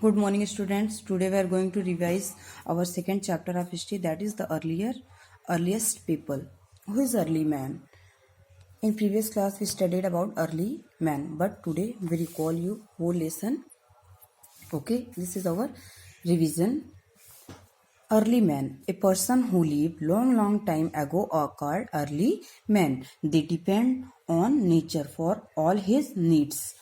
Good morning, students. Today we are going to revise our second chapter of history, that is the earliest people. Who is early man? In previous class we studied about early man, but today we recall you whole lesson. Okay, this is our revision. Early man, a person who lived long time ago are called early man. They depend on nature for all his needs.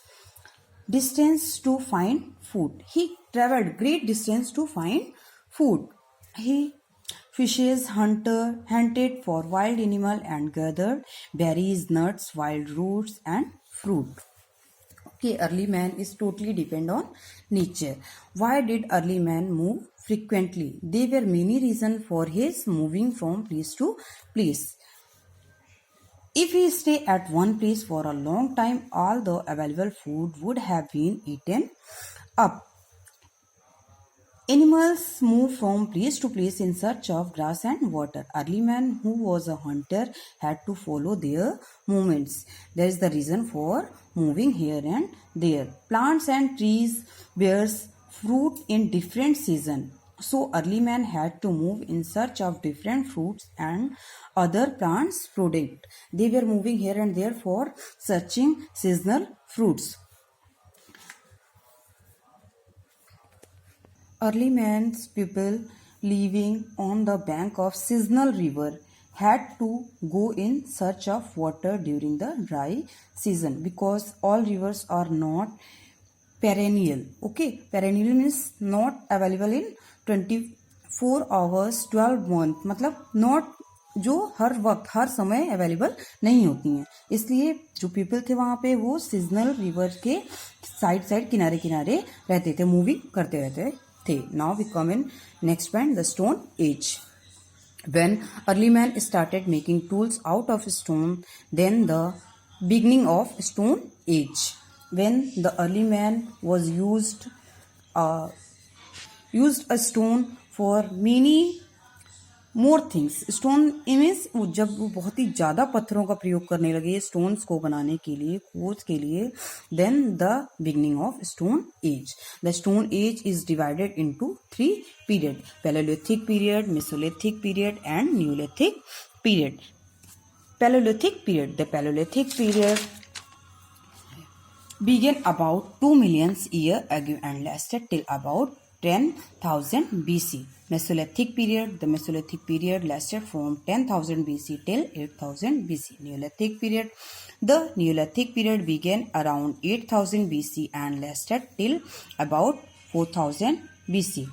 Distance to find food. He traveled great distance to find food. He fishes, hunted for wild animal and gathered berries, nuts, wild roots and fruit. Okay, early man is totally depend on nature. Why did early man move frequently? There were many reasons for his moving from place to place. If we stay at one place for a long time, all the available food would have been eaten up. Animals move from place to place in search of grass and water. Early man who was a hunter had to follow their movements. There is the reason for moving here and there. Plants and trees bears fruit in different season. So early man had to move in search of different fruits and other plants product. They were moving here and there for searching seasonal fruits. Early man's people living on the bank of seasonal river had to go in search of water during the dry season because all rivers are not perennial. Okay, perennial means not available in 24 hours 12 month, मतलब not जो हर वक्त हर समय available नहीं होती हैं. इसलिए जो people थे वहाँ पे वो सीजनल रिवर के साइड किनारे किनारे रहते थे, मूविंग करते रहते थे. Now we come in next point, the stone age. When early man started making tools out of stone, then the beginning of stone age. When the early man was used a stone for many more things. Stone means जब वो बहुत ही ज़्यादा पत्थरों का प्रयोग करने लगे stones को बनाने के लिए, खोज के लिए, then the beginning of stone age. The stone age is divided into 3 period: palaeolithic period, mesolithic period and neolithic period. Palaeolithic period. The palaeolithic period began about 2 million years ago and lasted till about 10,000 BC. Mesolithic period. The Mesolithic period lasted from 10,000 BC till 8,000 BC. Neolithic period. The Neolithic period began around 8,000 BC and lasted till about 4,000 BC.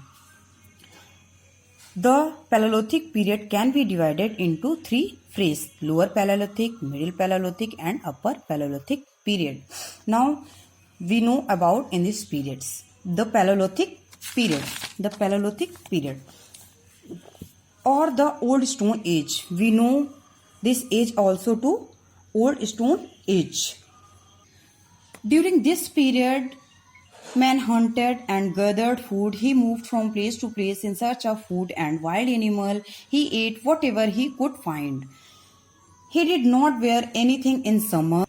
The Paleolithic period can be divided into 3 phases: Lower Paleolithic, Middle Paleolithic and Upper Paleolithic period. Now we know about in these periods. The Paleolithic period. The Paleolithic period or the Old Stone Age. We know this age also to Old Stone Age. During this period, man hunted and gathered food. He moved from place to place in search of food and wild animal. He ate whatever he could find. He did not wear anything in summer.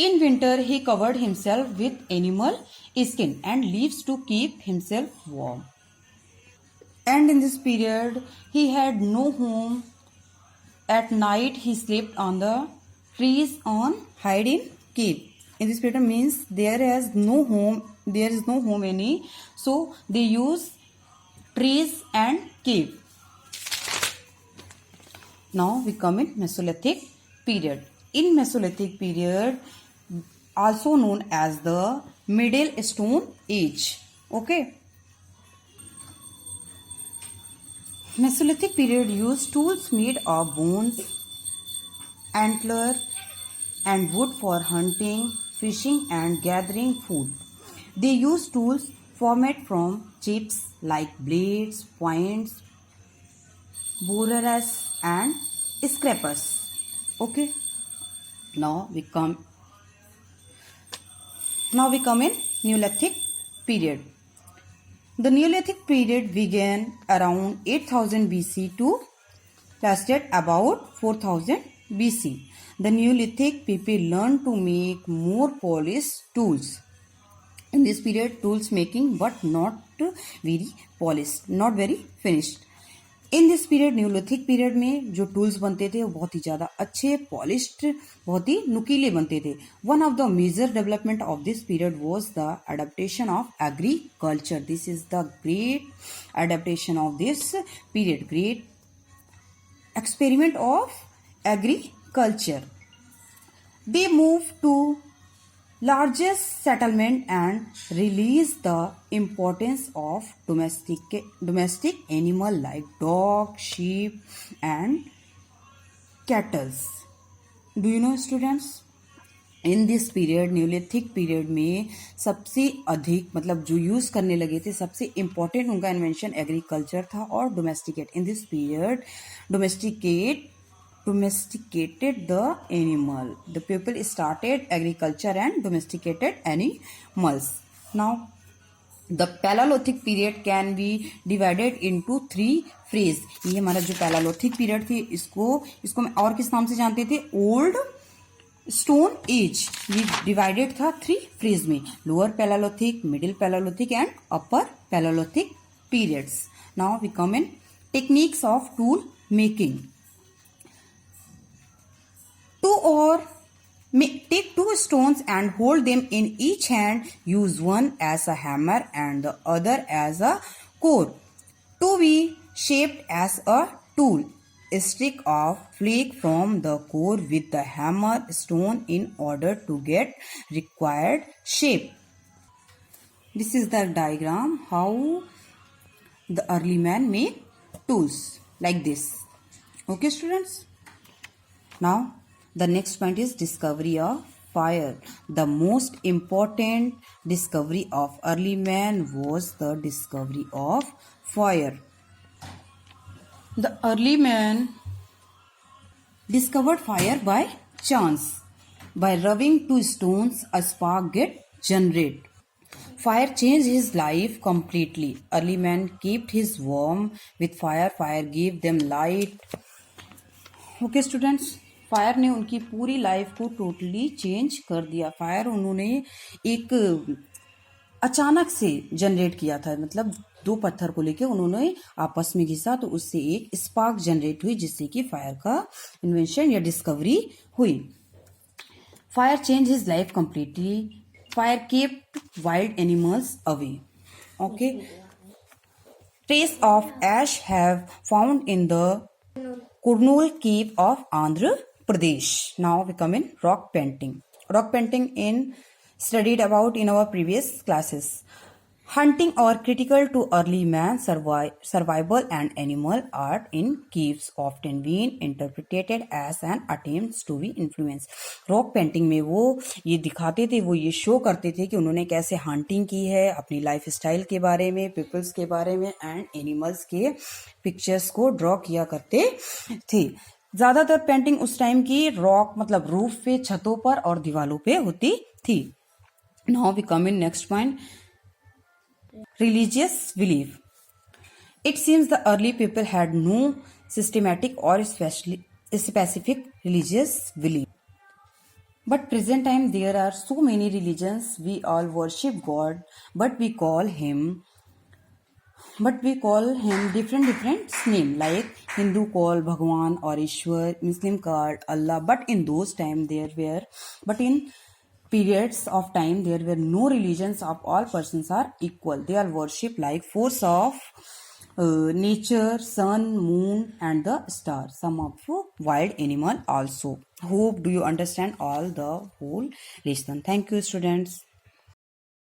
In winter, he covered himself with animal skin and leaves to keep himself warm. And in this period, he had no home. At night, he slept on the trees on hide in cave. In this period means there is no home any, so they use trees and cave. Now we come in Mesolithic period. In Mesolithic period, also known as the Middle Stone Age. Okay. Mesolithic period used tools made of bones, antler and wood for hunting, fishing and gathering food. They used tools formed from chips like blades, points, borers and scrapers. Okay. Now we come in Neolithic period. The Neolithic period began around 8,000 BC to lasted about 4,000 BC. The Neolithic people learned to make more polished tools. in this period tools making but not very polished, not very finished. In this period Neolithic period में जो tools बनते थे वो बहुत ही ज़्यादा अच्छे polished, बहुत ही नुकीले बनते थे. One of the major development of this period was the adaptation of agriculture. This is the great adaptation of this period, great experiment of agriculture. They moved to largest settlement and released the importance of domestic animal like dog, sheep and cattle. Do you know students? In this period Neolithic period में सबसे अधिक मतलब जो use करने लगे थे, सबसे important उनका इन्वेंशन एग्रीकल्चर था और domesticate. In this period domesticated the animal. The people started agriculture and domesticated animals. Now the Paleolithic period can be divided into 3 phases. ये हमारा जो Paleolithic period थी इसको मैं और किस नाम से जानते थे? Old stone age. ये डिवाइडेड था 3 फेज में, lower palaeolithic, middle palaeolithic and upper palaeolithic periods. Now we come in techniques of tool making. Take 2 stones and hold them in each hand. Use one as a hammer and the other as a core to be shaped as a tool. Strike off flake from the core with the hammer stone in order to get required shape. This is the diagram how the early man made tools like this. Okay students. Now the next point is discovery of fire. The most important discovery of early man was the discovery of fire. The early man discovered fire by chance. By rubbing 2 stones, a spark get generated. Fire changed his life completely. Early man kept his warm with fire. Fire gave them light. Okay students, fire ने उनकी पूरी life को totally change कर दिया. Fire उन्होंने एक अचानक से जनरेट किया था, मतलब 2 पत्थर को लेके उन्होंने आपस में घिसा तो उससे एक स्पार्क जनरेट हुई जिससे कि फायर का इन्वेंशन या डिस्कवरी हुई. Fire change his life completely. Fire kept wild animals away. Okay. Trace of ash have found in the Kurnool cave of Andhra Pradesh. Now we come in rock painting. Rock painting studied about in our previous classes. Hunting or critical to early man survival and animal art in caves often been interpreted as an attempt to be influence. Rock painting में वो ये दिखाते थे, वो ये show करते थे कि उन्होंने कैसे हंटिंग की है, अपनी लाइफ स्टाइल के बारे में, पीपल्स के बारे में एंड एनिमल्स के पिक्चर्स को ड्रॉ किया करते थे. ज़्यादातर पेंटिंग उस टाइम की रॉक मतलब रूफ पे, छतों पर और दीवालों पे होती थी. Now we come in next point. Religious belief. It seems the early people had no systematic or specific religious belief. But present time there are so many religions. We all worship God, but we call him different name. Like Hindu call Bhagwan or Ishwar, Muslim called Allah. But in those time in periods of time there were no religions. Of all persons are equal. They are worshipped like force of nature, sun, moon and the stars. Some of wild animal also. Hope do you understand all the whole lesson. Thank you students.